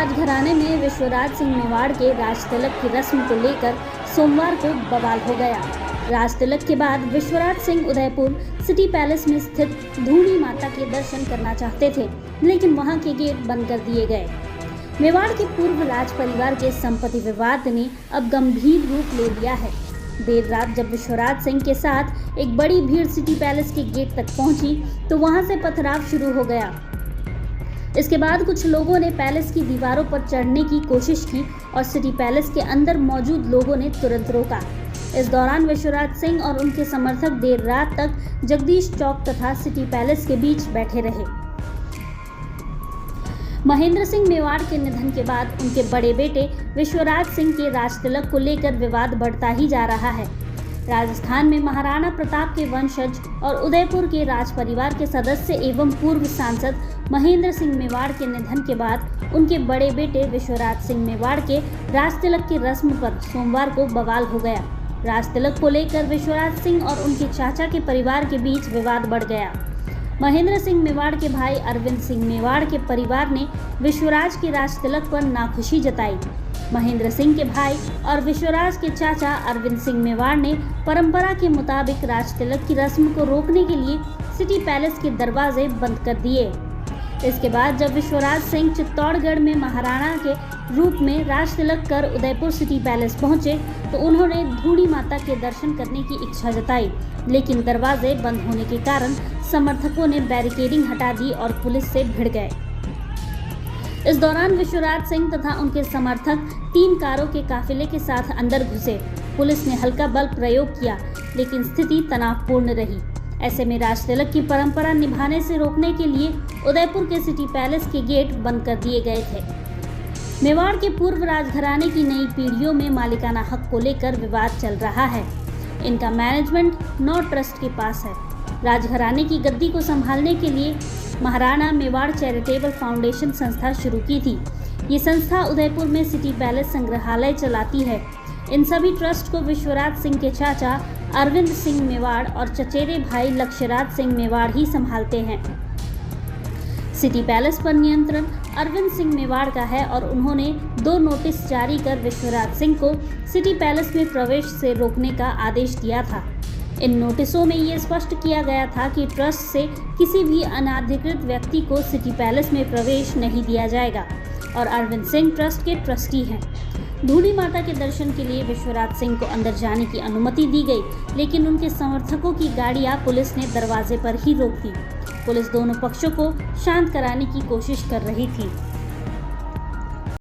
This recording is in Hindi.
राजघराने में विश्वराज सिंह मेवाड़ के राज तिलक की रस्म को लेकर सोमवार को बवाल हो गया। राज तिलक के बाद विश्वराज सिंह उदयपुर सिटी पैलेस में स्थित धूनी माता के दर्शन करना चाहते थे, लेकिन वहां के गेट बंद कर दिए गए। मेवाड़ के पूर्व राज परिवार के संपत्ति विवाद ने अब गंभीर रूप ले लिया है। देर रात जब विश्वराज सिंह के साथ एक बड़ी भीड़ सिटी पैलेस के गेट तक पहुंची तो वहां से पथराव शुरू हो गया। इसके बाद कुछ लोगों ने पैलेस की दीवारों पर चढ़ने की कोशिश की और सिटी पैलेस के अंदर मौजूद लोगों ने तुरंत रोका। इस दौरान विश्वराज सिंह और उनके समर्थक देर रात तक जगदीश चौक तथा सिटी पैलेस के बीच बैठे रहे। महेंद्र सिंह मेवाड़ के निधन के बाद उनके बड़े बेटे विश्वराज सिंह के राज तिलक को लेकर विवाद बढ़ता ही जा रहा है। राजस्थान में महाराणा प्रताप के वंशज और उदयपुर के राज परिवार के सदस्य एवं पूर्व सांसद महेंद्र सिंह मेवाड़ के निधन के बाद उनके बड़े बेटे विश्वराज सिंह मेवाड़ के राज तिलक की रस्म पर सोमवार को बवाल हो गया। राज तिलक को लेकर विश्वराज सिंह और उनके चाचा के परिवार के बीच विवाद बढ़ गया। महेंद्र सिंह मेवाड़ के भाई अरविंद सिंह मेवाड़ के परिवार ने विश्वराज के राज तिलक पर नाखुशी जताई। महेंद्र सिंह के भाई और विश्वराज के चाचा अरविंद सिंह मेवाड़ ने परंपरा के मुताबिक राज तिलक की रस्म को रोकने के लिए सिटी पैलेस के दरवाजे बंद कर दिए। इसके बाद जब विश्वराज सिंह चित्तौड़गढ़ में महाराणा के रूप में राज तिलक कर उदयपुर सिटी पैलेस पहुंचे तो उन्होंने धूनी माता के दर्शन करने की इच्छा जताई, लेकिन दरवाजे बंद होने के कारण समर्थकों ने बैरिकेडिंग हटा दी और पुलिस से भिड़ गए। इस दौरान विश्वराज सिंह तथा उनके समर्थक 3 कारों के काफिले के साथ अंदर घुसे। पुलिस ने हल्का बल प्रयोग किया, लेकिन स्थिति तनावपूर्ण रही। ऐसे में राज तिलक की परंपरा निभाने से रोकने के लिए उदयपुर के सिटी पैलेस के गेट बंद कर दिए गए थे। मेवाड़ के पूर्व राजघराने की नई पीढ़ियों में मालिकाना हक को लेकर विवाद चल रहा है। इनका मैनेजमेंट नौ ट्रस्ट के पास है। राजघराने की गद्दी को संभालने के लिए महाराणा मेवाड़ चैरिटेबल फाउंडेशन संस्था शुरू की थी। ये संस्था उदयपुर में सिटी पैलेस संग्रहालय चलाती है। इन सभी ट्रस्ट को विश्वराज सिंह के चाचा अरविंद सिंह मेवाड़ और चचेरे भाई लक्ष्यराज सिंह मेवाड़ ही संभालते हैं। सिटी पैलेस पर नियंत्रण अरविंद सिंह मेवाड़ का है और उन्होंने 2 नोटिस जारी कर विश्वराज सिंह को सिटी पैलेस में प्रवेश से रोकने का आदेश दिया था। इन नोटिसों में ये स्पष्ट किया गया था कि ट्रस्ट से किसी भी अनाधिकृत व्यक्ति को सिटी पैलेस में प्रवेश नहीं दिया जाएगा और अरविंद सिंह ट्रस्ट के ट्रस्टी हैं। धूनी माता के दर्शन के लिए विश्वराज सिंह को अंदर जाने की अनुमति दी गई, लेकिन उनके समर्थकों की गाड़ियां पुलिस ने दरवाजे पर ही रोक दी। पुलिस दोनों पक्षों को शांत कराने की कोशिश कर रही थी।